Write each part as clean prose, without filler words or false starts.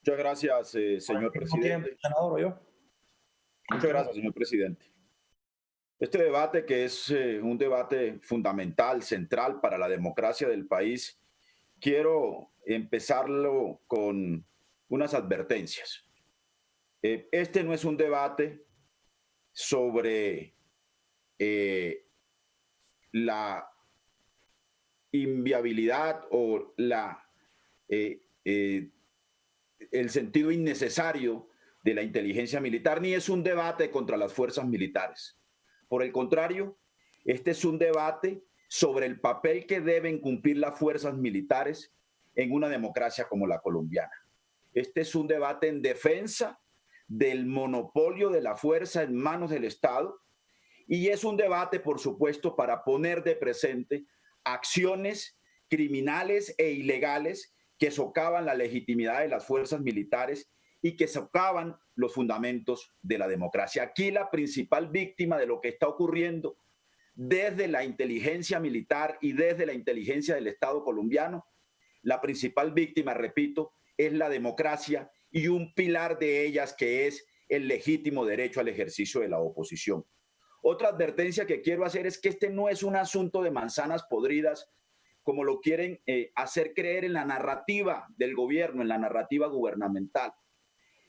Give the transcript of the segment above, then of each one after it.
Muchas gracias, Por el señor mismo tiempo, presidente. senador, yo. Muchas gracias, señor presidente. Este debate, que es un debate fundamental, central para la democracia del país, quiero empezarlo con unas advertencias. Este no es un debate sobre eh, la inviabilidad o eh, eh, el sentido innecesario de la inteligencia militar, ni es un debate contra las fuerzas militares. Por el contrario, este es un debate sobre el papel que deben cumplir las fuerzas militares en una democracia como la colombiana. Este es un debate en defensa del monopolio de la fuerza en manos del Estado y es un debate, por supuesto, para poner de presente acciones criminales e ilegales que socavan la legitimidad de las fuerzas militares y que socavan los fundamentos de la democracia. Aquí la principal víctima de lo que está ocurriendo desde la inteligencia militar y desde la inteligencia del Estado colombiano, la principal víctima, repito, es la democracia y un pilar de ellas que es el legítimo derecho al ejercicio de la oposición. Otra advertencia que quiero hacer es que este no es un asunto de manzanas podridas como lo quieren hacer creer en la narrativa del gobierno, en la narrativa gubernamental.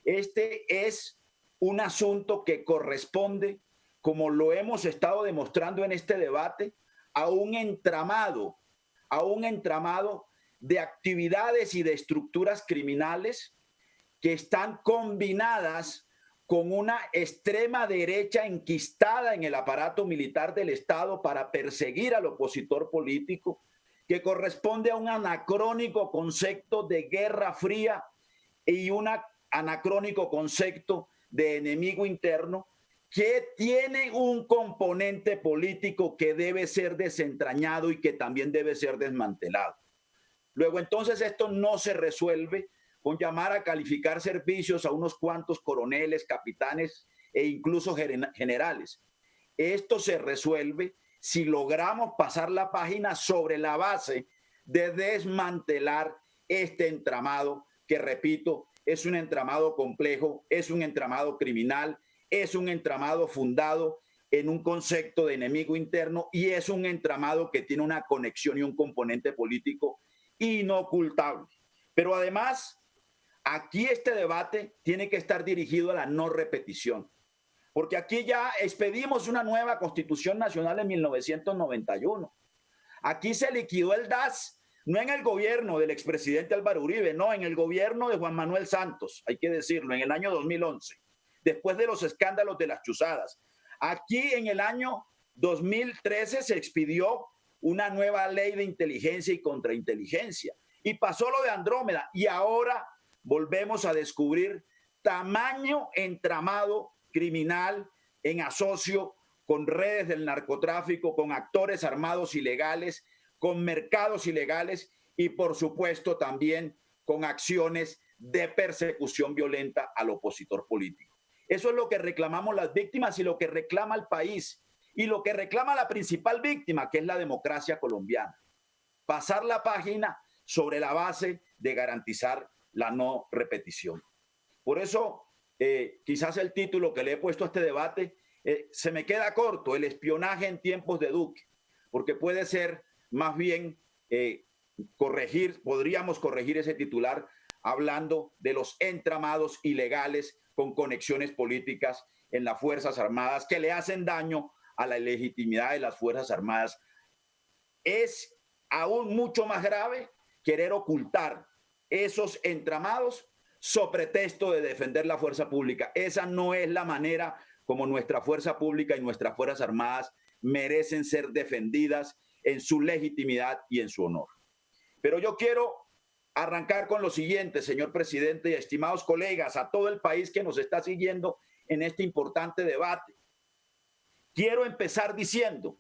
Este es un asunto que corresponde, como lo hemos estado demostrando en este debate, a un entramado de actividades y de estructuras criminales que están combinadas con una extrema derecha enquistada en el aparato militar del Estado para perseguir al opositor político, que corresponde a un anacrónico concepto de guerra fría y un anacrónico concepto de enemigo interno que tiene un componente político que debe ser desentrañado y que también debe ser desmantelado. Luego, entonces, esto no se resuelve con llamar a calificar servicios a unos cuantos coroneles, capitanes e incluso generales. Esto se resuelve si logramos pasar la página sobre la base de desmantelar este entramado que, repito, es un entramado complejo, es un entramado criminal, es un entramado fundado en un concepto de enemigo interno y es un entramado que tiene una conexión y un componente político inocultable. Pero además, aquí este debate tiene que estar dirigido a la no repetición, porque aquí ya expedimos una nueva Constitución Nacional en 1991. Aquí se liquidó el DAS, no en el gobierno del expresidente Álvaro Uribe, no, en el gobierno de Juan Manuel Santos, hay que decirlo, en el año 2011, después de los escándalos de las chuzadas. Aquí en el año 2013 se expidió una nueva ley de inteligencia y contrainteligencia. Y pasó lo de Andrómeda y ahora volvemos a descubrir tamaño entramado criminal en asocio con redes del narcotráfico, con actores armados ilegales, con mercados ilegales y por supuesto también con acciones de persecución violenta al opositor político. Eso es lo que reclamamos las víctimas y lo que reclama el país y lo que reclama la principal víctima, que es la democracia colombiana. Pasar la página sobre la base de garantizar la no repetición. Por eso, quizás el título que le he puesto a este debate se me queda corto, el espionaje en tiempos de Duque, porque puede ser más bien podríamos corregir ese titular hablando de los entramados ilegales con conexiones políticas en las Fuerzas Armadas que le hacen daño a la legitimidad de las Fuerzas Armadas. Es aún mucho más grave querer ocultar esos entramados sobre pretexto de defender la fuerza pública. Esa no es la manera como nuestra fuerza pública y nuestras Fuerzas Armadas merecen ser defendidas en su legitimidad y en su honor. Pero yo quiero arrancar con lo siguiente, señor presidente y estimados colegas, a todo el país que nos está siguiendo en este importante debate. Quiero empezar diciendo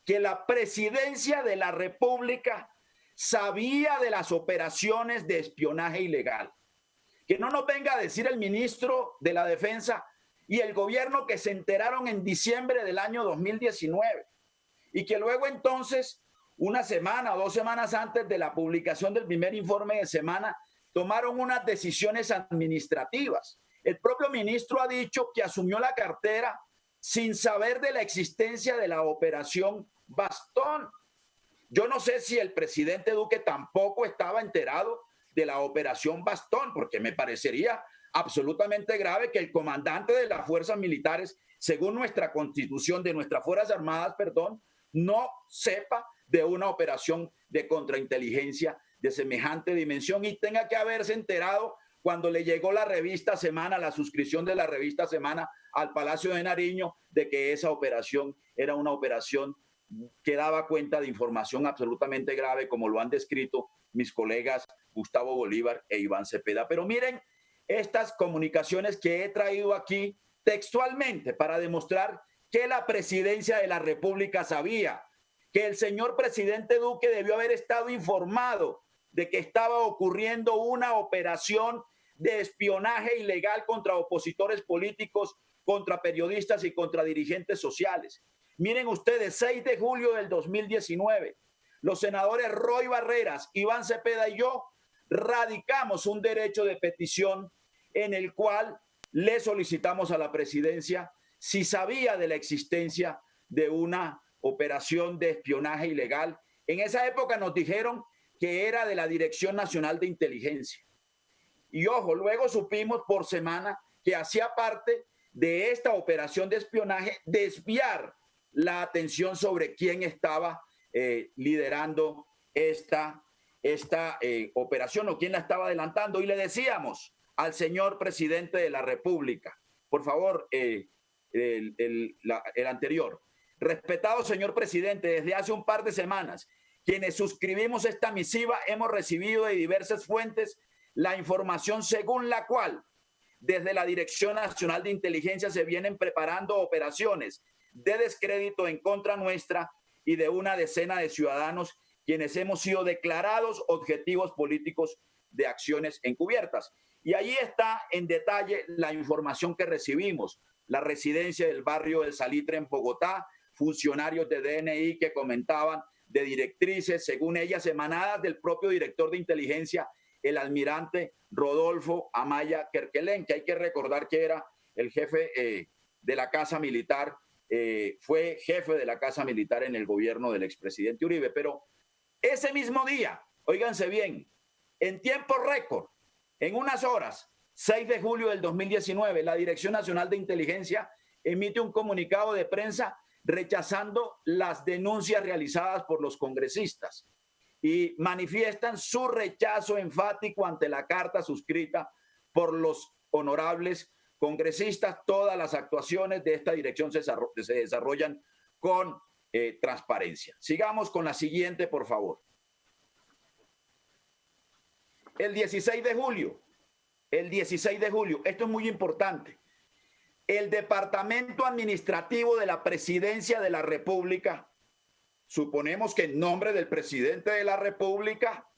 que la presidencia de la República sabía de las operaciones de espionaje ilegal. Que no nos venga a decir el ministro de la Defensa y el gobierno que se enteraron en diciembre del año 2019 y que luego entonces, una semana o 2 semanas antes de la publicación del primer informe de semana, tomaron unas decisiones administrativas. El propio ministro ha dicho que asumió la cartera sin saber de la existencia de la operación Bastón. Yo no sé si el presidente Duque tampoco estaba enterado de la operación Bastón, porque me parecería absolutamente grave que el comandante de las fuerzas militares, según nuestra constitución, de nuestras Fuerzas Armadas, perdón, no sepa de una operación de contrainteligencia de semejante dimensión y tenga que haberse enterado cuando le llegó la revista Semana, la suscripción de la revista Semana al Palacio de Nariño, de que esa operación era una operación que daba cuenta de información absolutamente grave, como lo han descrito mis colegas Gustavo Bolívar e Iván Cepeda. Pero miren estas comunicaciones que he traído aquí textualmente para demostrar que la presidencia de la República sabía que el señor presidente Duque debió haber estado informado de que estaba ocurriendo una operación de espionaje ilegal contra opositores políticos, contra periodistas y contra dirigentes sociales. Miren ustedes, 6 de julio del 2019, los senadores Roy Barreras, Iván Cepeda y yo radicamos un derecho de petición en el cual le solicitamos a la presidencia si sabía de la existencia de una operación de espionaje ilegal. En esa época nos dijeron que era de la Dirección Nacional de Inteligencia. Y ojo, luego supimos por Semana que hacía parte de esta operación de espionaje desviar la atención sobre quién estaba liderando esta operación o quién la estaba adelantando. Y le decíamos al señor presidente de la República, por favor, el anterior, respetado señor presidente, desde hace un par de semanas, quienes suscribimos esta misiva hemos recibido de diversas fuentes la información según la cual desde la Dirección Nacional de Inteligencia se vienen preparando operaciones de descrédito en contra nuestra y de una decena de ciudadanos quienes hemos sido declarados objetivos políticos de acciones encubiertas. Y allí está en detalle la información que recibimos. La residencia del barrio del Salitre en Bogotá, funcionarios de DNI que comentaban de directrices, según ellas, emanadas del propio director de inteligencia, el almirante Rodolfo Amaya Kerkelén, que hay que recordar que era el jefe de la Casa Militar, fue jefe de la Casa Militar en el gobierno del expresidente Uribe. Pero ese mismo día, óiganse bien, en tiempo récord, en unas horas, 6 de julio del 2019, la Dirección Nacional de Inteligencia emite un comunicado de prensa rechazando las denuncias realizadas por los congresistas y manifiestan su rechazo enfático ante la carta suscrita por los honorables congresistas. Todas las actuaciones de esta dirección se desarrollan con transparencia. Sigamos con la siguiente, por favor. El 16 de julio, esto es muy importante, el Departamento Administrativo de la Presidencia de la República, suponemos que en nombre del presidente de la República,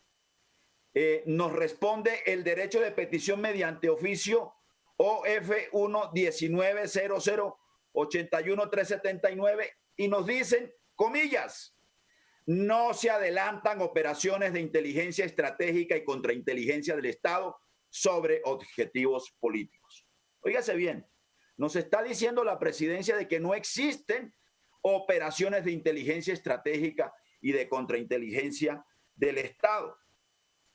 nos responde el derecho de petición mediante oficio OF 1-1900-81-379 y nos dicen, comillas, no se adelantan operaciones de inteligencia estratégica y contrainteligencia del Estado sobre objetivos políticos. Óigase bien, nos está diciendo la presidencia de que no existen operaciones de inteligencia estratégica y de contrainteligencia del Estado.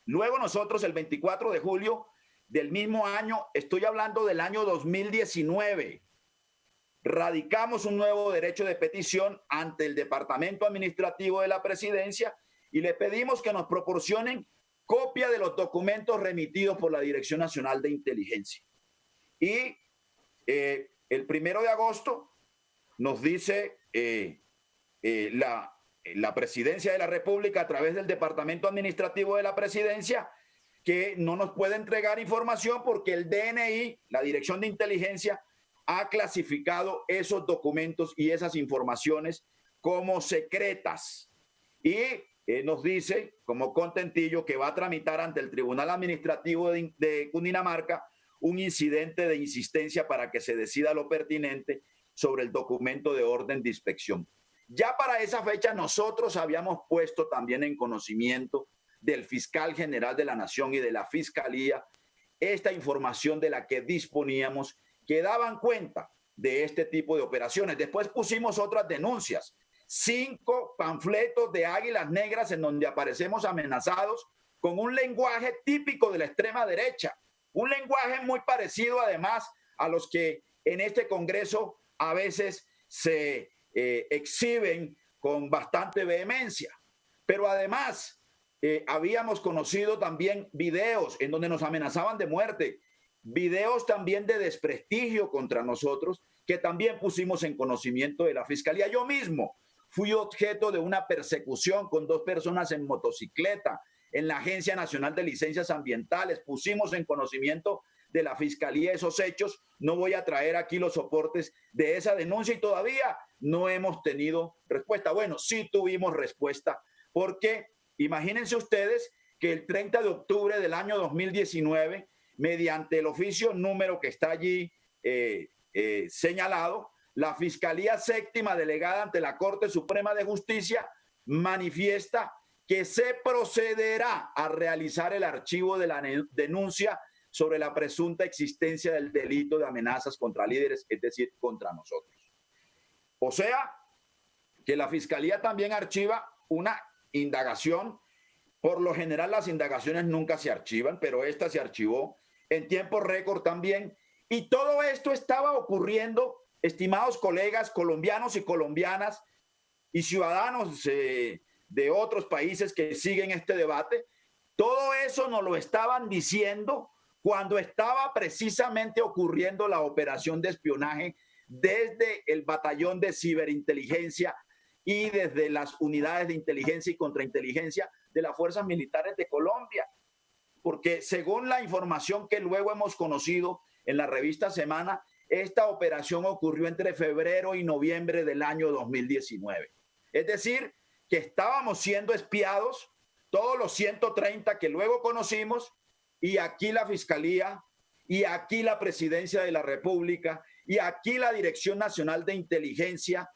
Luego nosotros el 24 de julio del mismo año, estoy hablando del año 2019, radicamos un nuevo derecho de petición ante el Departamento Administrativo de la Presidencia y le pedimos que nos proporcionen copia de los documentos remitidos por la Dirección Nacional de Inteligencia. Y el 1 de agosto nos dice la Presidencia de la República a través del Departamento Administrativo de la Presidencia que no nos puede entregar información porque el DNI, la Dirección de Inteligencia, ha clasificado esos documentos y esas informaciones como secretas. Y nos dice, como contentillo, que va a tramitar ante el Tribunal Administrativo de Cundinamarca un incidente de insistencia para que se decida lo pertinente sobre el documento de orden de inspección. Ya para esa fecha nosotros habíamos puesto también en conocimiento del fiscal general de la Nación y de la Fiscalía esta información de la que disponíamos que daban cuenta de este tipo de operaciones. Después pusimos otras denuncias, 5 panfletos de Águilas Negras en donde aparecemos amenazados con un lenguaje típico de la extrema derecha, un lenguaje muy parecido además a los que en este Congreso a veces se exhiben con bastante vehemencia. Pero además habíamos conocido también videos en donde nos amenazaban de muerte, videos también de desprestigio contra nosotros que también pusimos en conocimiento de la Fiscalía. Yo mismo fui objeto de una persecución con 2 personas en motocicleta en la Agencia Nacional de Licencias Ambientales. Pusimos en conocimiento de la Fiscalía esos hechos. No voy a traer aquí los soportes de esa denuncia y todavía no hemos tenido respuesta. Bueno, sí tuvimos respuesta porque imagínense ustedes que el 30 de octubre del año 2019, mediante el oficio número que está allí señalado, la Fiscalía Séptima delegada ante la Corte Suprema de Justicia manifiesta que se procederá a realizar el archivo de la denuncia sobre la presunta existencia del delito de amenazas contra líderes, es decir, contra nosotros. O sea, que la Fiscalía también archiva una indagación. Por lo general las indagaciones nunca se archivan, pero esta se archivó en tiempo récord también. Y todo esto estaba ocurriendo, estimados colegas colombianos y colombianas y ciudadanos de otros países que siguen este debate. Todo eso nos lo estaban diciendo cuando estaba precisamente ocurriendo la operación de espionaje desde el batallón de ciberinteligencia y desde las unidades de inteligencia y contrainteligencia de las fuerzas militares de Colombia. Porque según la información que luego hemos conocido en la revista Semana, esta operación ocurrió entre febrero y noviembre del año 2019. Es decir, que estábamos siendo espiados, todos los 130 que luego conocimos, y aquí la Fiscalía, y aquí la Presidencia de la República, y aquí la Dirección Nacional de Inteligencia,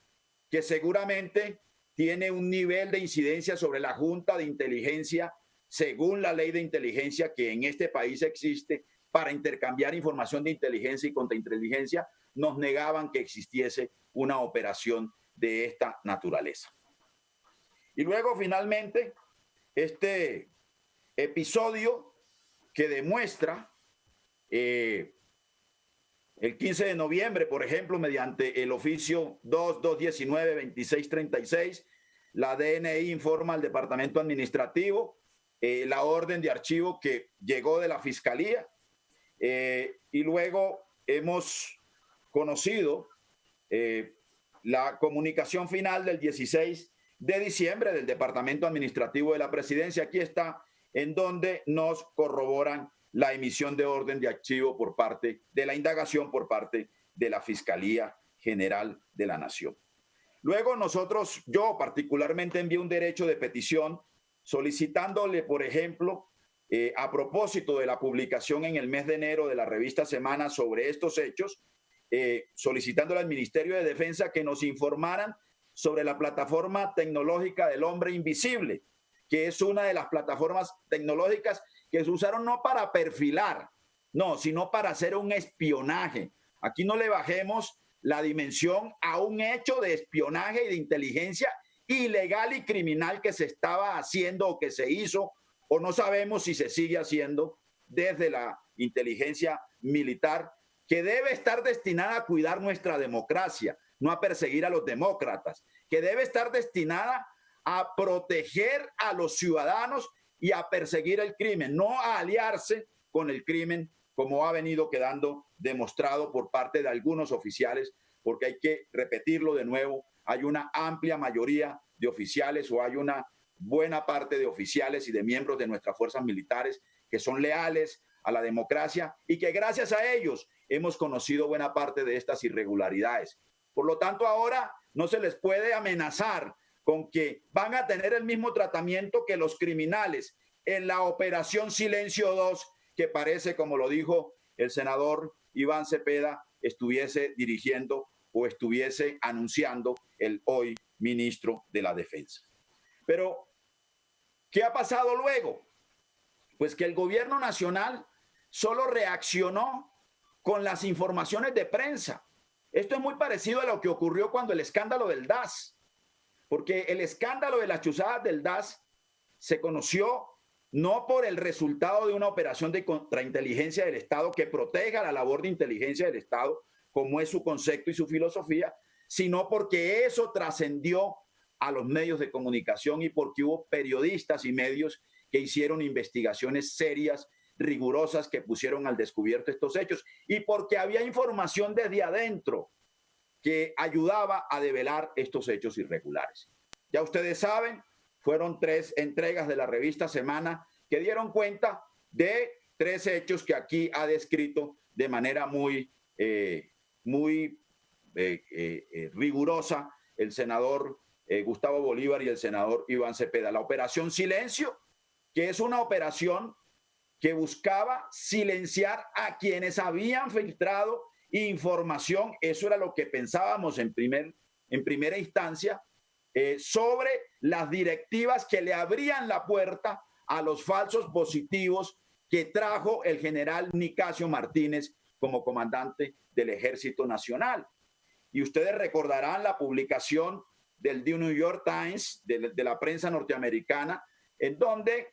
que seguramente tiene un nivel de incidencia sobre la Junta de Inteligencia, según la ley de inteligencia que en este país existe para intercambiar información de inteligencia y contrainteligencia, nos negaban que existiese una operación de esta naturaleza. Y luego, finalmente, este episodio que demuestra el 15 de noviembre, por ejemplo, mediante el oficio 2219-2636, la DNI informa al Departamento Administrativo la orden de archivo que llegó de la Fiscalía y luego hemos conocido la comunicación final del 16 de diciembre del Departamento Administrativo de la Presidencia. Aquí está, en donde nos corroboran la emisión de orden de archivo por parte de la indagación por parte de la Fiscalía General de la Nación. Luego yo particularmente envié un derecho de petición solicitándole, por ejemplo, a propósito de la publicación en el mes de enero de la revista Semana sobre estos hechos, solicitándole al Ministerio de Defensa que nos informaran sobre la plataforma tecnológica del hombre invisible, que es una de las plataformas tecnológicas que se usaron no para perfilar, no, sino para hacer un espionaje. Aquí no le bajemos la dimensión a un hecho de espionaje y de inteligencia ilegal y criminal que se estaba haciendo o que se hizo, o no sabemos si se sigue haciendo desde la inteligencia militar, que debe estar destinada a cuidar nuestra democracia, no a perseguir a los demócratas, que debe estar destinada a proteger a los ciudadanos y a perseguir el crimen, no a aliarse con el crimen, como ha venido quedando demostrado por parte de algunos oficiales, porque hay que repetirlo de nuevo, hay una amplia mayoría de oficiales o hay una buena parte de oficiales y de miembros de nuestras fuerzas militares que son leales a la democracia y que gracias a ellos hemos conocido buena parte de estas irregularidades. Por lo tanto, ahora no se les puede amenazar con que van a tener el mismo tratamiento que los criminales en la Operación Silencio 2, que parece, como lo dijo el senador Iván Cepeda, estuviese dirigiendo o estuviese anunciando el hoy ministro de la Defensa. Pero ¿Qué ha pasado luego? Pues que el gobierno nacional solo reaccionó con las informaciones de prensa. Esto es muy parecido a lo que ocurrió cuando el escándalo del DAS, porque el escándalo de las chuzadas del DAS se conoció no por el resultado de una operación de contrainteligencia del Estado que proteja la labor de inteligencia del Estado, como es su concepto y su filosofía, sino porque eso trascendió a los medios de comunicación y porque hubo periodistas y medios que hicieron investigaciones serias, rigurosas, que pusieron al descubierto estos hechos, y porque había información desde adentro que ayudaba a develar estos hechos irregulares. Ya ustedes saben, fueron 3 entregas de la revista Semana que dieron cuenta de 3 hechos que aquí ha descrito de manera muy rigurosa el senador Gustavo Bolívar y el senador Iván Cepeda. La operación Silencio, que es una operación que buscaba silenciar a quienes habían filtrado información, eso era lo que pensábamos en primera instancia, sobre las directivas que le abrían la puerta a los falsos positivos que trajo el general Nicasio Martínez como comandante del Ejército Nacional. Y ustedes recordarán la publicación del The New York Times, de la prensa norteamericana, en donde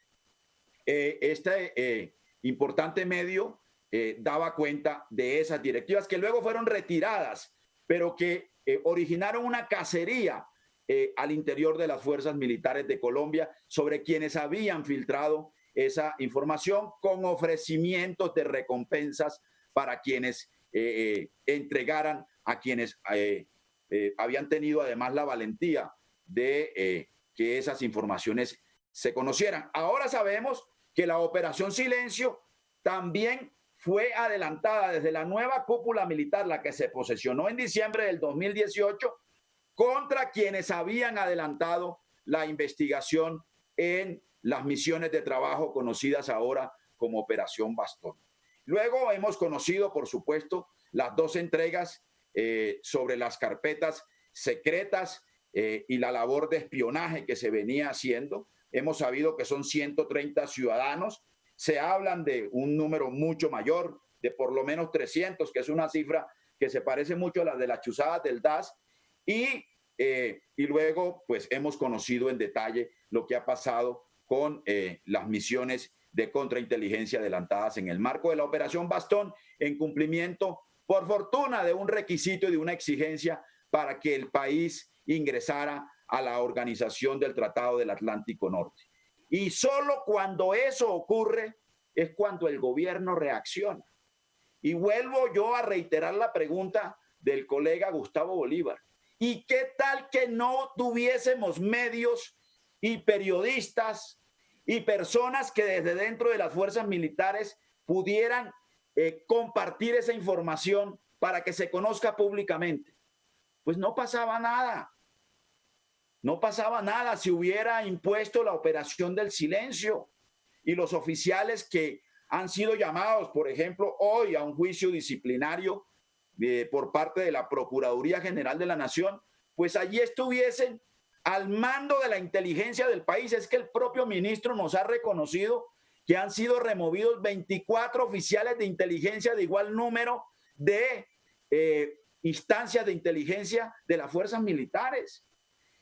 este importante medio daba cuenta de esas directivas que luego fueron retiradas, pero que originaron una cacería al interior de las fuerzas militares de Colombia sobre quienes habían filtrado esa información con ofrecimientos de recompensas para quienes entregaran a quienes habían tenido además la valentía de que esas informaciones se conocieran. Ahora sabemos que la Operación Silencio también fue adelantada desde la nueva cúpula militar, la que se posesionó en diciembre del 2018, contra quienes habían adelantado la investigación en las misiones de trabajo conocidas ahora como Operación Bastón. Luego hemos conocido, por supuesto, las 2 entregas sobre las carpetas secretas y la labor de espionaje que se venía haciendo. Hemos sabido que son 130 ciudadanos. Se hablan de un número mucho mayor, de por lo menos 300, que es una cifra que se parece mucho a la de las chuzadas del DAS. Y luego, pues, hemos conocido en detalle lo que ha pasado con las misiones de contrainteligencia adelantadas en el marco de la Operación Bastón, en cumplimiento, por fortuna, de un requisito y de una exigencia para que el país ingresara a la Organización del Tratado del Atlántico Norte. Y solo cuando eso ocurre es cuando el gobierno reacciona. Y vuelvo yo a reiterar la pregunta del colega Gustavo Bolívar. ¿Y qué tal que no tuviésemos medios y periodistas y personas que desde dentro de las fuerzas militares pudieran compartir esa información para que se conozca públicamente? Pues no pasaba nada. No pasaba nada si hubiera impuesto la operación del silencio y los oficiales que han sido llamados, por ejemplo, hoy a un juicio disciplinario por parte de la Procuraduría General de la Nación, pues allí estuviesen al mando de la inteligencia del país. Es que el propio ministro nos ha reconocido que han sido removidos 24 oficiales de inteligencia de igual número de instancias de inteligencia de las fuerzas militares.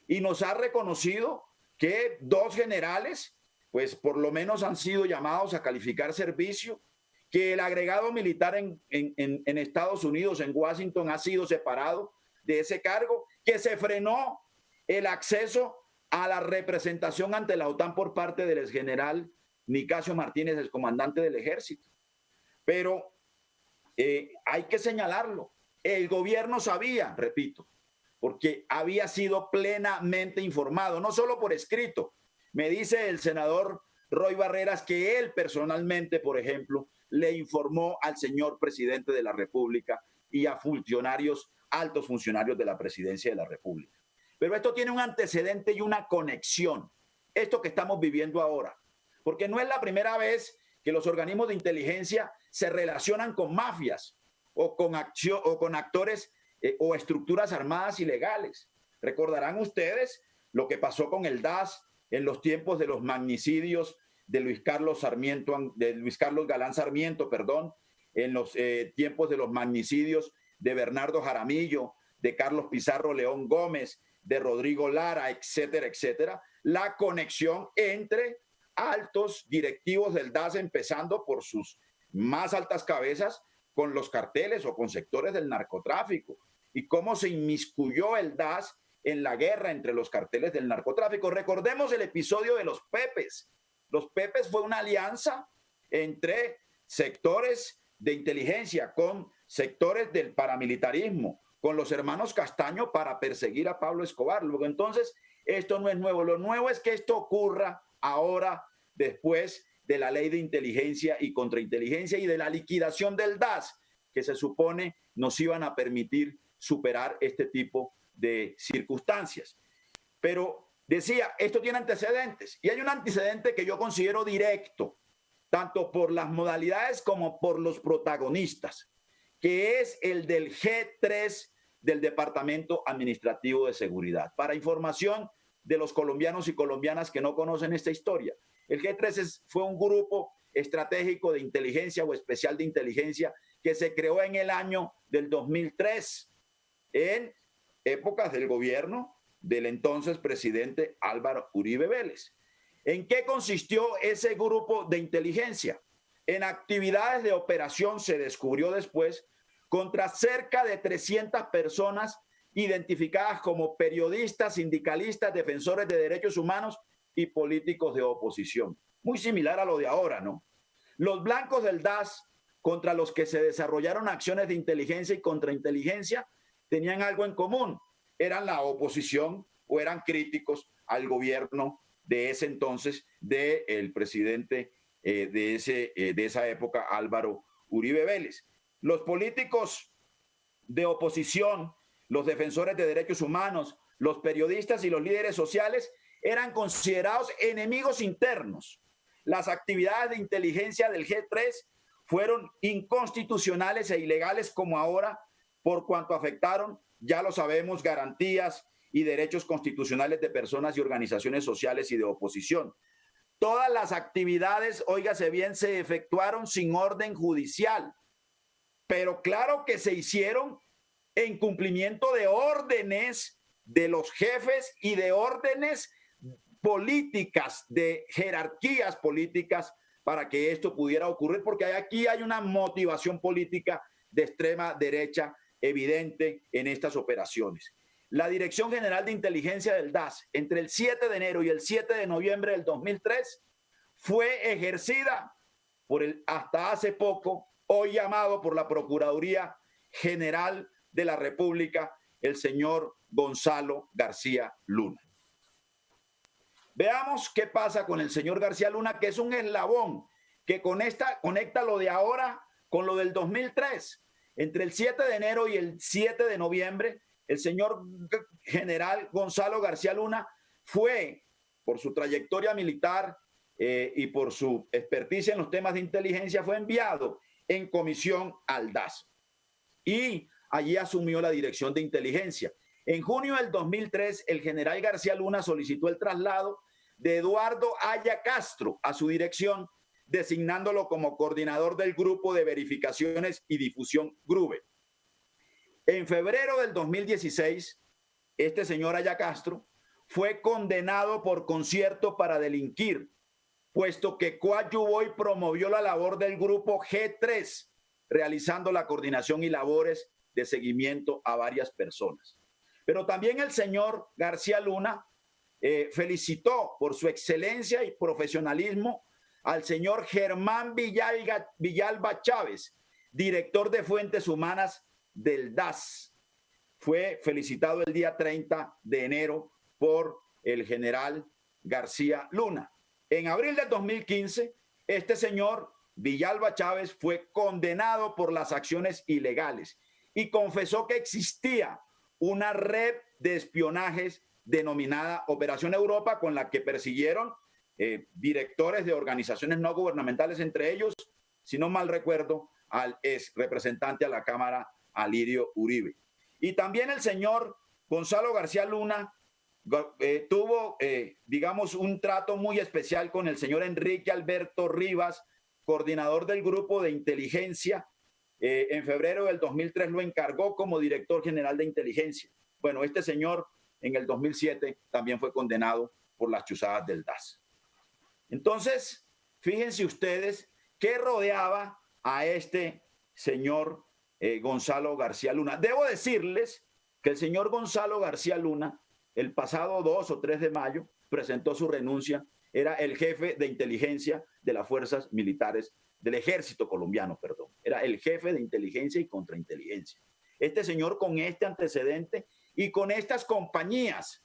Y nos ha reconocido que 2 generales, pues por lo menos han sido llamados a calificar servicio, que el agregado militar en Estados Unidos, en Washington, ha sido separado de ese cargo, que se frenó el acceso a la representación ante la OTAN por parte del exgeneral Nicasio Martínez, el comandante del ejército. Pero hay que señalarlo, el gobierno sabía, repito, porque había sido plenamente informado, no solo por escrito. Me dice el senador Roy Barreras que él personalmente, por ejemplo, le informó al señor presidente de la República y a funcionarios, altos funcionarios de la presidencia de la República. Pero esto tiene un antecedente y una conexión, esto que estamos viviendo ahora, porque no es la primera vez que los organismos de inteligencia se relacionan con mafias o con actores o estructuras armadas ilegales. Recordarán ustedes lo que pasó con el DAS en los tiempos de los magnicidios de Luis Carlos Galán Sarmiento, perdón, en los tiempos de los magnicidios de Bernardo Jaramillo, de Carlos Pizarro León Gómez, de Rodrigo Lara, etcétera, etcétera, la conexión entre altos directivos del DAS, empezando por sus más altas cabezas, con los carteles o con sectores del narcotráfico, y cómo se inmiscuyó el DAS en la guerra entre los carteles del narcotráfico. Recordemos el episodio de los Pepes. Los Pepes fue una alianza entre sectores de inteligencia con sectores del paramilitarismo, con los hermanos Castaño, para perseguir a Pablo Escobar. Luego, entonces, esto no es nuevo. Lo nuevo es que esto ocurra ahora, después de la ley de inteligencia y contrainteligencia y de la liquidación del DAS, que se supone nos iban a permitir superar este tipo de circunstancias. Pero decía, esto tiene antecedentes, y hay un antecedente que yo considero directo, tanto por las modalidades como por los protagonistas, que es el del G3 del Departamento Administrativo de Seguridad. Para información de los colombianos y colombianas que no conocen esta historia, el G3 fue un grupo estratégico de inteligencia o especial de inteligencia que se creó en el año del 2003, en épocas del gobierno del entonces presidente Álvaro Uribe Vélez. ¿En qué consistió ese grupo de inteligencia? En actividades de operación, se descubrió después, contra cerca de 300 personas identificadas como periodistas, sindicalistas, defensores de derechos humanos y políticos de oposición. Muy similar a lo de ahora, ¿no? Los blancos del DAS, contra los que se desarrollaron acciones de inteligencia y contrainteligencia, tenían algo en común: eran la oposición o eran críticos al gobierno de ese entonces del presidente de esa época, Álvaro Uribe Vélez. Los políticos de oposición, los defensores de derechos humanos, los periodistas y los líderes sociales eran considerados enemigos internos. Las actividades de inteligencia del G3 fueron inconstitucionales e ilegales como ahora, por cuanto afectaron, ya lo sabemos, garantías y derechos constitucionales de personas y organizaciones sociales y de oposición. Todas las actividades, óigase bien, se efectuaron sin orden judicial, pero claro que se hicieron en cumplimiento de órdenes de los jefes y de órdenes políticas, de jerarquías políticas, para que esto pudiera ocurrir, porque aquí hay una motivación política de extrema derecha evidente en estas operaciones. La Dirección General de Inteligencia del DAS, entre el 7 de enero y el 7 de noviembre del 2003, fue ejercida por el hasta hace poco, hoy llamado por la Procuraduría General de la República, el señor Gonzalo García Luna. Veamos qué pasa con el señor García Luna, que es un eslabón que conecta lo de ahora con lo del 2003. Entre el 7 de enero y el 7 de noviembre, el señor general Gonzalo García Luna fue, por su trayectoria militar y por su experticia en los temas de inteligencia, fue enviado en comisión al DAS y allí asumió la dirección de inteligencia. En junio del 2003, el general García Luna solicitó el traslado de Eduardo Aya Castro a su dirección, designándolo como coordinador del Grupo de Verificaciones y Difusión GRUVE. En febrero del 2016, este señor Aya Castro fue condenado por concierto para delinquir, puesto que coadyuvó y promovió la labor del Grupo G3, realizando la coordinación y labores de seguimiento a varias personas. Pero también el señor García Luna felicitó por su excelencia y profesionalismo al señor Germán Villalba Chávez, director de Fuentes Humanas del DAS. Fue felicitado el día 30 de enero por el general García Luna. En abril del 2015, este señor Villalba Chávez fue condenado por las acciones ilegales y confesó que existía una red de espionajes denominada Operación Europa, con la que persiguieron directores de organizaciones no gubernamentales, entre ellos, si no mal recuerdo, al ex representante a la Cámara, Alirio Uribe. Y también el señor Gonzalo García Luna tuvo, digamos, un trato muy especial con el señor Enrique Alberto Rivas, coordinador del grupo de inteligencia. En febrero del 2003 lo encargó como director general de inteligencia. Bueno, este señor en el 2007 también fue condenado por las chuzadas del DAS. Entonces, fíjense ustedes qué rodeaba a este señor Gonzalo García Luna. Debo decirles que el señor Gonzalo García Luna, el pasado 2 o 3 de mayo, presentó su renuncia. Era el jefe de inteligencia de las fuerzas militares del ejército colombiano, perdón. Era el jefe de inteligencia y contrainteligencia. Este señor con este antecedente y con estas compañías,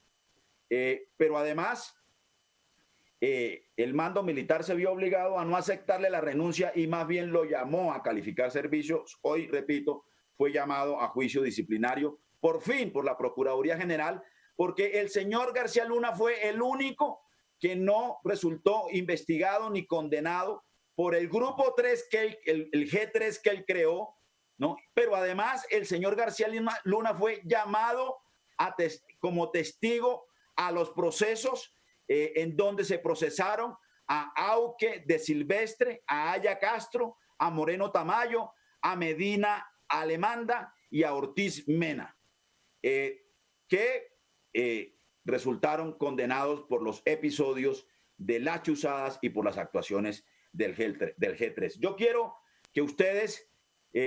pero además el mando militar se vio obligado a no aceptarle la renuncia y más bien lo llamó a calificar servicios. Hoy, repito, fue llamado a juicio disciplinario, por fin, por la Procuraduría General, porque el señor García Luna fue el único que no resultó investigado ni condenado por el grupo 3, el G3 que él creó, ¿no? Pero además el señor García Luna fue llamado como testigo a los procesos en donde se procesaron a Auque de Silvestre, a Aya Castro, a Moreno Tamayo, a Medina Alemanda y a Ortiz Mena, que resultaron condenados por los episodios de las chuzadas y por las actuaciones del G3. Yo quiero que ustedes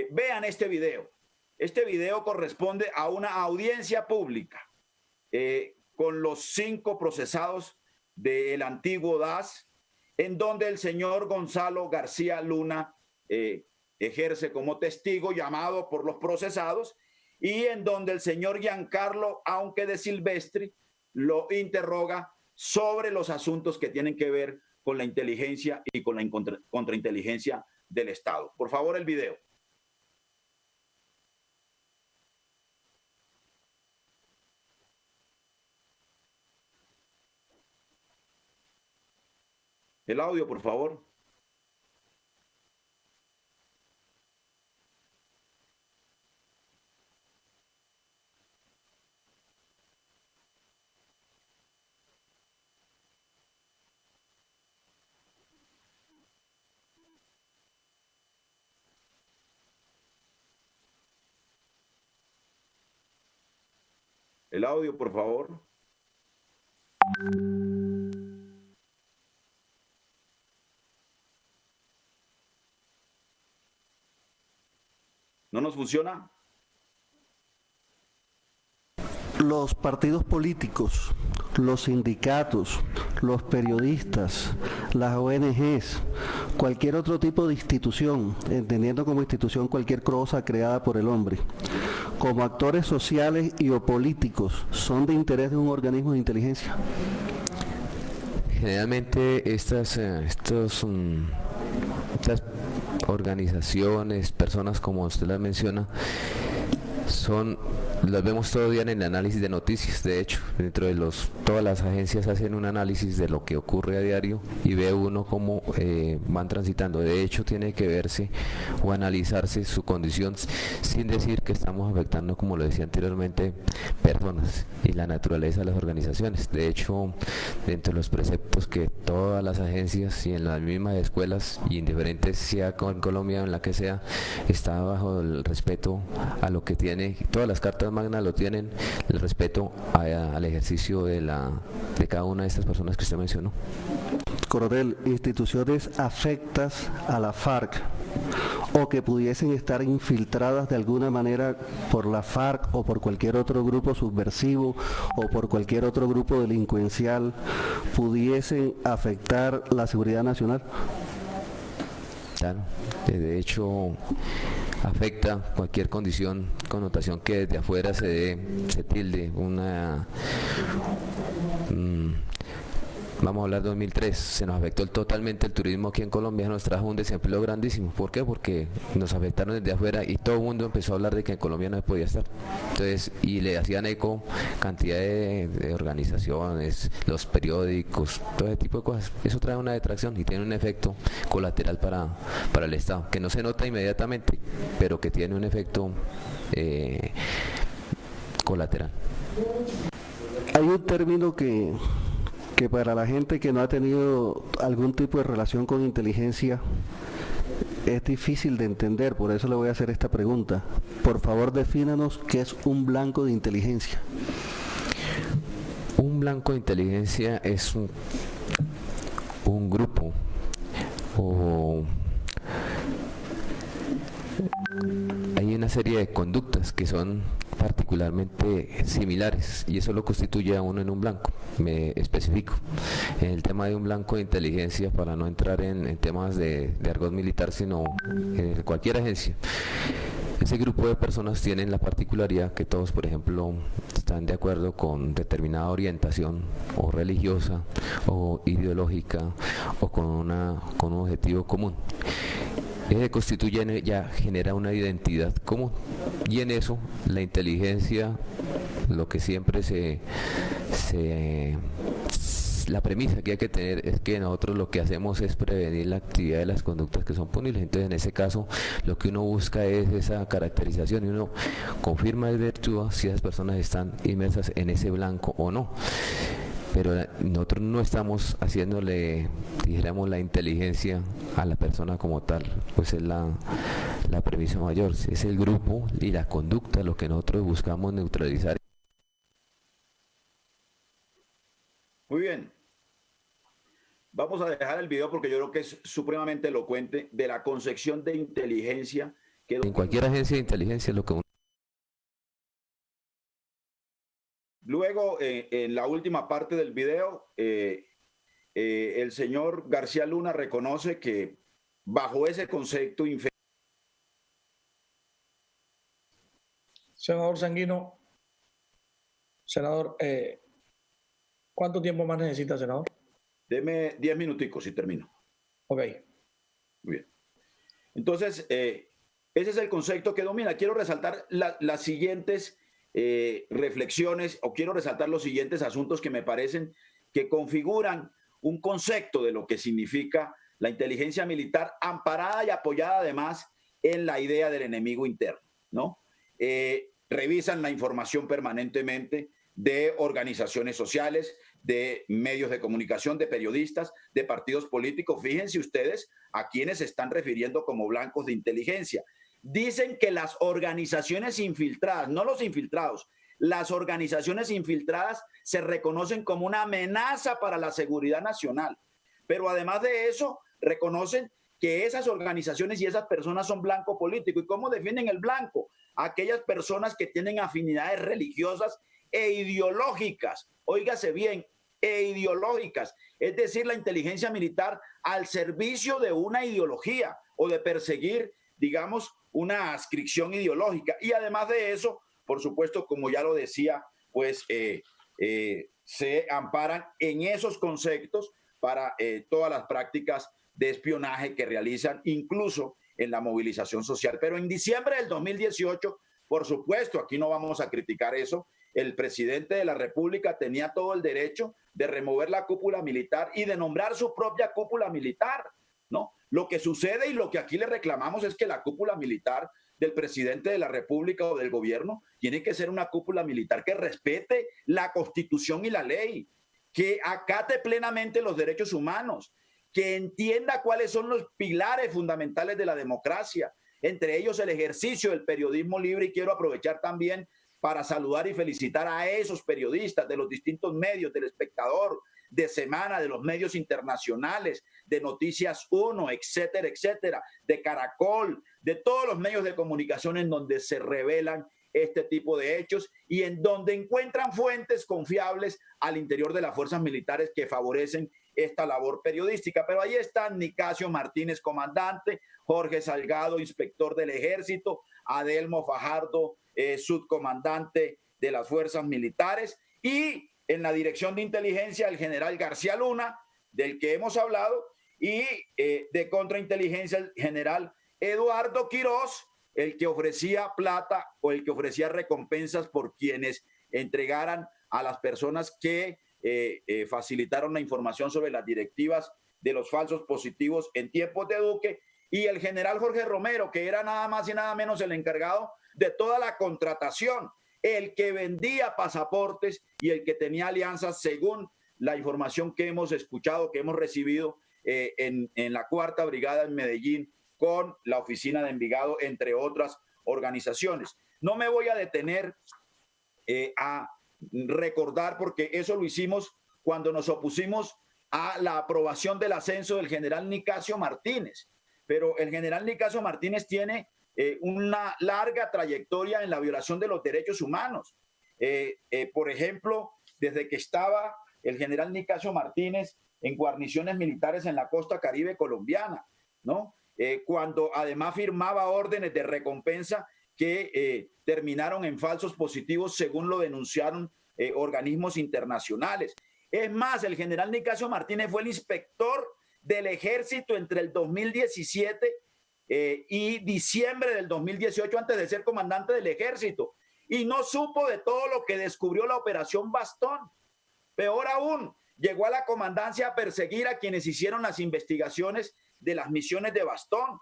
vean este video. Este video corresponde a una audiencia pública con los 5 procesados del antiguo DAS, en donde el señor Gonzalo García Luna ejerce como testigo llamado por los procesados y en donde el señor Giancarlo Auque de Silvestre lo interroga sobre los asuntos que tienen que ver con la inteligencia y con la contrainteligencia del Estado. Por favor, el video. El audio, por favor. El audio, por favor. ¿No nos funciona? Los partidos políticos, los sindicatos, los periodistas, las ONGs, cualquier otro tipo de institución, entendiendo como institución cualquier cosa creada por el hombre, como actores sociales y o políticos, son de interés de un organismo de inteligencia. Generalmente estas organizaciones, personas como usted las menciona, las vemos todo el día en el análisis de noticias. De hecho, dentro de todas las agencias hacen un análisis de lo que ocurre a diario y ve uno cómo van transitando. De hecho, tiene que verse o analizarse su condición, sin decir que estamos afectando, como lo decía anteriormente, personas y la naturaleza de las organizaciones. De hecho, dentro de los preceptos que todas las agencias y en las mismas escuelas, y indiferentes sea en Colombia o en la que sea, está bajo el respeto a lo que tiene, todas las cartas magnas lo tienen, el respeto al ejercicio de cada una de estas personas que usted mencionó. Coronel, instituciones afectas a la FARC o que pudiesen estar infiltradas de alguna manera por la FARC o por cualquier otro grupo subversivo o por cualquier otro grupo delincuencial, pudiesen afectar la seguridad nacional. Claro, de hecho afecta cualquier connotación que desde afuera se tilde vamos a hablar de 2003, se nos afectó totalmente el turismo aquí en Colombia, nos trajo un desempleo grandísimo. ¿Por qué? Porque nos afectaron desde afuera y todo el mundo empezó a hablar de que en Colombia no podía estar. Entonces, y le hacían eco cantidad de organizaciones, los periódicos, todo ese tipo de cosas. Eso trae una detracción y tiene un efecto colateral para el Estado, que no se nota inmediatamente, pero que tiene un efecto colateral. Hay un término que para la gente que no ha tenido algún tipo de relación con inteligencia es difícil de entender, por eso le voy a hacer esta pregunta. Por favor, defínanos qué es un blanco de inteligencia. Un blanco de inteligencia es un grupo o hay una serie de conductas que son particularmente similares y eso lo constituye a uno en un blanco. Me especifico. En el tema de un blanco de inteligencia, para no entrar en temas de argot militar, sino en cualquier agencia, ese grupo de personas tienen la particularidad que todos, por ejemplo, están de acuerdo con determinada orientación o religiosa o ideológica o con un objetivo común. Constituye, ya genera una identidad común y en eso la inteligencia, lo que siempre la premisa que hay que tener es que nosotros lo que hacemos es prevenir la actividad de las conductas que son punibles. Entonces, en ese caso, lo que uno busca es esa caracterización y uno confirma y virtúa si esas personas están inmersas en ese blanco o no. Pero nosotros no estamos haciéndole, dijéramos, la inteligencia a la persona como tal, pues es la premisa mayor, es el grupo y la conducta lo que nosotros buscamos neutralizar. Muy bien. Vamos a dejar el video porque yo creo que es supremamente elocuente de la concepción de inteligencia. En cualquier agencia de inteligencia es lo que uno... Luego, en la última parte del video, el señor García Luna reconoce que bajo ese concepto... Senador Sanguino, senador, ¿cuánto tiempo más necesita, senador? Deme 10 minuticos y termino. Ok. Muy bien. Entonces, ese es el concepto que domina. Quiero resaltar las siguientes reflexiones o quiero resaltar los siguientes asuntos que me parecen que configuran un concepto de lo que significa la inteligencia militar, amparada y apoyada además en la idea del enemigo interno, ¿no? Revisan la información permanentemente de organizaciones sociales, de medios de comunicación, de periodistas, de partidos políticos. Fíjense ustedes a quienes se están refiriendo como blancos de inteligencia. Dicen que las organizaciones infiltradas, no los infiltrados, las organizaciones infiltradas se reconocen como una amenaza para la seguridad nacional. Pero además de eso, reconocen que esas organizaciones y esas personas son blanco político. ¿Y cómo definen el blanco? Aquellas personas que tienen afinidades religiosas e ideológicas. Óigase bien, e ideológicas. Es decir, la inteligencia militar al servicio de una ideología o de perseguir, digamos, una adscripción ideológica. Y además de eso, por supuesto, como ya lo decía, pues se amparan en esos conceptos para todas las prácticas de espionaje que realizan, incluso en la movilización social. Pero en diciembre del 2018, por supuesto, aquí no vamos a criticar eso, el presidente de la República tenía todo el derecho de remover la cúpula militar y de nombrar su propia cúpula militar, ¿no? Lo que sucede y lo que aquí le reclamamos es que la cúpula militar del presidente de la República o del gobierno tiene que ser una cúpula militar que respete la Constitución y la ley, que acate plenamente los derechos humanos, que entienda cuáles son los pilares fundamentales de la democracia, entre ellos el ejercicio del periodismo libre. Y quiero aprovechar también para saludar y felicitar a esos periodistas de los distintos medios, del Espectador, de Semana, de los medios internacionales, de Noticias 1, etcétera, etcétera, de Caracol, de todos los medios de comunicación en donde se revelan este tipo de hechos y en donde encuentran fuentes confiables al interior de las fuerzas militares que favorecen esta labor periodística. Pero ahí están Nicasio Martínez, comandante, Jorge Salgado, inspector del Ejército, Adelmo Fajardo, subcomandante de las fuerzas militares, y en la dirección de inteligencia el general García Luna, del que hemos hablado, y de contrainteligencia el general Eduardo Quirós, el que ofrecía plata o el que ofrecía recompensas por quienes entregaran a las personas que facilitaron la información sobre las directivas de los falsos positivos en tiempos de Duque, y el general Jorge Romero, que era nada más y nada menos el encargado de toda la contratación el que vendía pasaportes y el que tenía alianzas, según la información que hemos escuchado, que hemos recibido en la 4ª Brigada en Medellín con la oficina de Envigado, entre otras organizaciones. No me voy a detener a recordar, porque eso lo hicimos cuando nos opusimos a la aprobación del ascenso del general Nicasio Martínez. Pero el general Nicasio Martínez tiene una larga trayectoria en la violación de los derechos humanos. Por ejemplo, desde que estaba el general Nicasio Martínez en guarniciones militares en la costa caribe colombiana, ¿no? Cuando además firmaba órdenes de recompensa que terminaron en falsos positivos, según lo denunciaron organismos internacionales. Es más, el general Nicasio Martínez fue el inspector del ejército entre el 2017 y diciembre del 2018, antes de ser comandante del ejército, y no supo de todo lo que descubrió la operación Bastón. Peor aún, llegó a la comandancia a perseguir a quienes hicieron las investigaciones de las misiones de Bastón.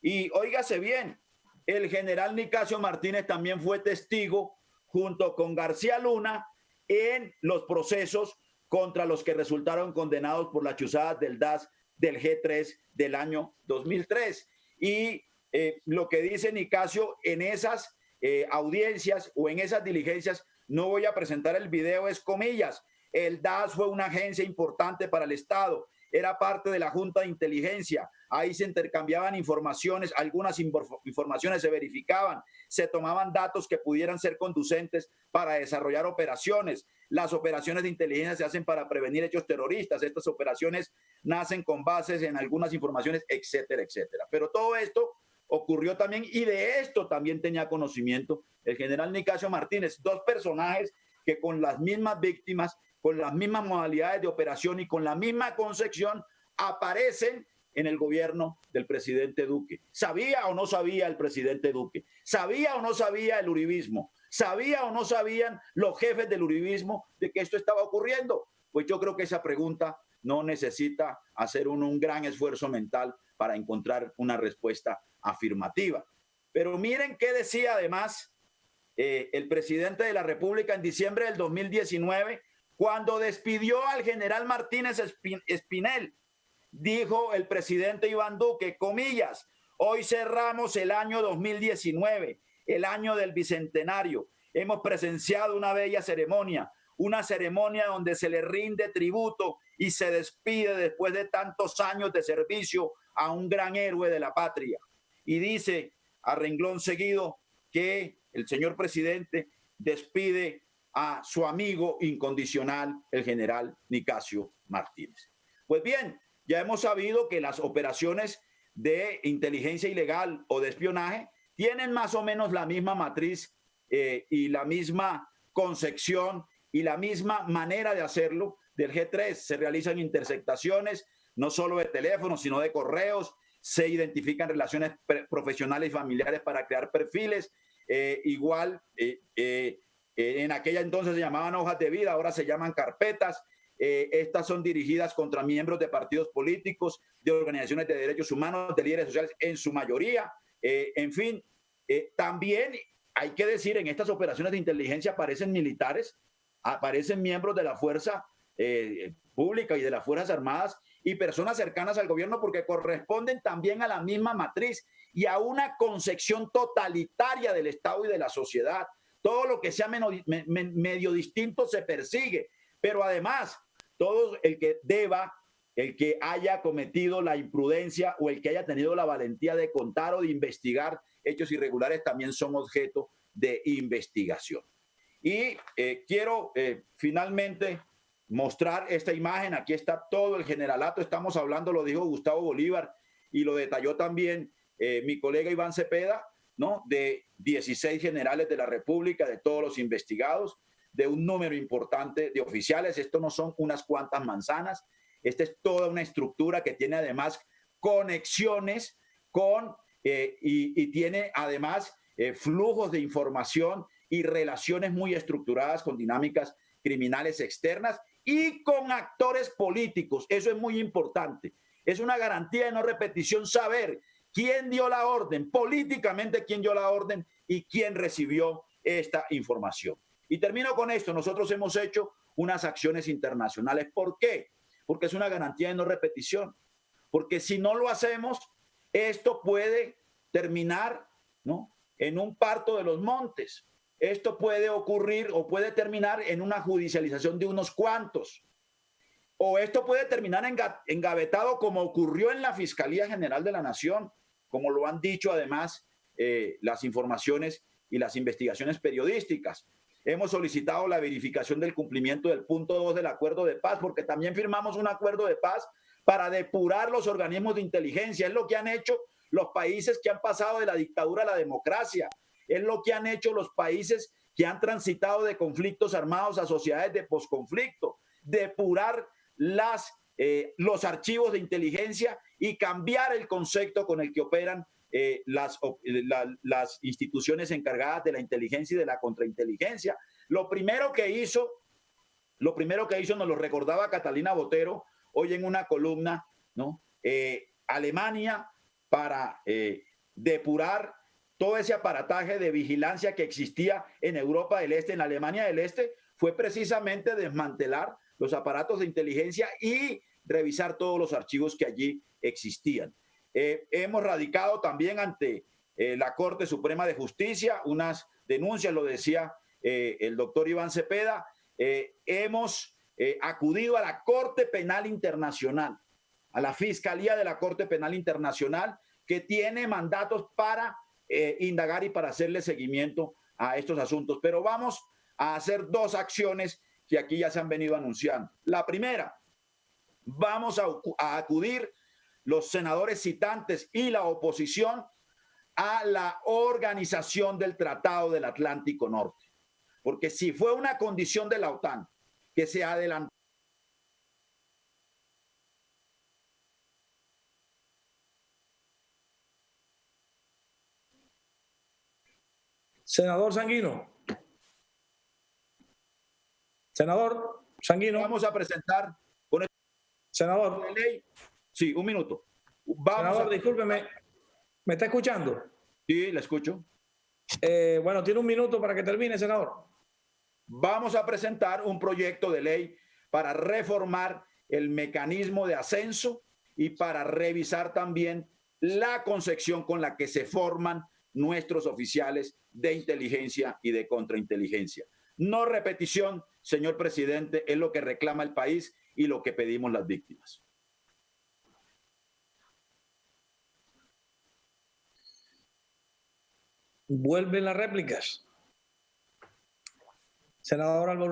Y óigase bien, el general Nicasio Martínez también fue testigo, junto con García Luna, en los procesos contra los que resultaron condenados por las chuzadas del DAS del G3 del año 2003. Y lo que dice Nicasio en esas audiencias o en esas diligencias, no voy a presentar el video, es comillas: el DAS fue una agencia importante para el Estado, era parte de la Junta de Inteligencia, ahí se intercambiaban informaciones, algunas informaciones se verificaban, se tomaban datos que pudieran ser conducentes para desarrollar operaciones. Las operaciones de inteligencia se hacen para prevenir hechos terroristas, estas operaciones nacen con bases en algunas informaciones, etcétera, etcétera. Pero todo esto ocurrió también, y de esto también tenía conocimiento el general Nicasio Martínez, dos personajes que con las mismas víctimas, con las mismas modalidades de operación y con la misma concepción aparecen en el gobierno del presidente Duque. ¿Sabía o no sabía el presidente Duque? ¿Sabía o no sabía el uribismo? ¿Sabía o no sabían los jefes del uribismo de que esto estaba ocurriendo? Pues yo creo que esa pregunta no necesita hacer un gran esfuerzo mental para encontrar una respuesta afirmativa. Pero miren qué decía además el presidente de la República en diciembre del 2019, cuando despidió al general Martínez Espinel. Dijo el presidente Iván Duque, comillas: hoy cerramos el año 2019, el año del bicentenario. Hemos presenciado una bella ceremonia, una ceremonia donde se le rinde tributo y se despide después de tantos años de servicio a un gran héroe de la patria. Y dice a renglón seguido que el señor presidente despide a su amigo incondicional, el general Nicasio Martínez. Pues bien, ya hemos sabido que las operaciones de inteligencia ilegal o de espionaje tienen más o menos la misma matriz y la misma concepción y la misma manera de hacerlo del G3. Se realizan interceptaciones no solo de teléfonos, sino de correos, se identifican relaciones profesionales y familiares para crear perfiles. En aquella entonces se llamaban hojas de vida, ahora se llaman carpetas. Estas son dirigidas contra miembros de partidos políticos, de organizaciones de derechos humanos, de líderes sociales, en su mayoría. En fin, también hay que decir, en estas operaciones de inteligencia aparecen militares, aparecen miembros de la fuerza pública y de las Fuerzas Armadas y personas cercanas al gobierno, porque corresponden también a la misma matriz y a una concepción totalitaria del Estado y de la sociedad. Todo lo que sea medio distinto se persigue, pero además todo el que deba, el que haya cometido la imprudencia o el que haya tenido la valentía de contar o de investigar hechos irregulares también son objeto de investigación. Y quiero finalmente mostrar esta imagen. Aquí está todo el generalato. Estamos hablando, lo dijo Gustavo Bolívar y lo detalló también mi colega Iván Cepeda, ¿no? De 16 generales de la República, de todos los investigados, de un número importante de oficiales. Esto no son unas cuantas manzanas. Esta es toda una estructura que tiene además conexiones con y tiene además flujos de información y relaciones muy estructuradas con dinámicas criminales externas y con actores políticos. Eso es muy importante. Es una garantía de no repetición saber quién dio la orden, políticamente quién dio la orden y quién recibió esta información. Y termino con esto. Nosotros hemos hecho unas acciones internacionales. ¿Por qué? Porque es una garantía de no repetición. Porque si no lo hacemos, esto puede terminar, ¿no?, en un parto de los montes. Esto puede ocurrir o puede terminar en una judicialización de unos cuantos. O esto puede terminar engavetado como ocurrió en la Fiscalía General de la Nación, como lo han dicho además las informaciones y las investigaciones periodísticas. Hemos solicitado la verificación del cumplimiento del punto 2 del acuerdo de paz, porque también firmamos un acuerdo de paz para depurar los organismos de inteligencia. Es lo que han hecho los países que han pasado de la dictadura a la democracia. Es lo que han hecho los países que han transitado de conflictos armados a sociedades de posconflicto. Depurar los archivos de inteligencia y cambiar el concepto con el que operan las instituciones encargadas de la inteligencia y de la contrainteligencia. Lo primero que hizo, nos lo recordaba Catalina Botero hoy en una columna, ¿no? Alemania, para depurar todo ese aparataje de vigilancia que existía en Europa del Este, en Alemania del Este, fue precisamente desmantelar los aparatos de inteligencia y revisar todos los archivos que allí existían. Hemos radicado también ante la Corte Suprema de Justicia unas denuncias, lo decía el doctor Iván Cepeda. Hemos acudido a la Corte Penal Internacional, a la Fiscalía de la Corte Penal Internacional, que tiene mandatos para indagar y para hacerle seguimiento a estos asuntos. Pero vamos a hacer dos acciones que aquí ya se han venido anunciando. La primera, vamos a acudir los senadores citantes y la oposición a la organización del Tratado del Atlántico Norte. Porque si fue una condición de la OTAN que se adelantó, Senador Sanguino. Senador Sanguino. vamos a presentar con el Senador. de ley. Sí, un minuto. Senador, discúlpeme. ¿Me está escuchando? Sí, le escucho. Bueno, tiene un minuto para que termine, senador. Vamos a presentar un proyecto de ley para reformar el mecanismo de ascenso y para revisar también la concepción con la que se forman nuestros oficiales de inteligencia y de contrainteligencia. No repetición, señor presidente, es lo que reclama el país y lo que pedimos las víctimas. Vuelven las réplicas. Senador Albornoz.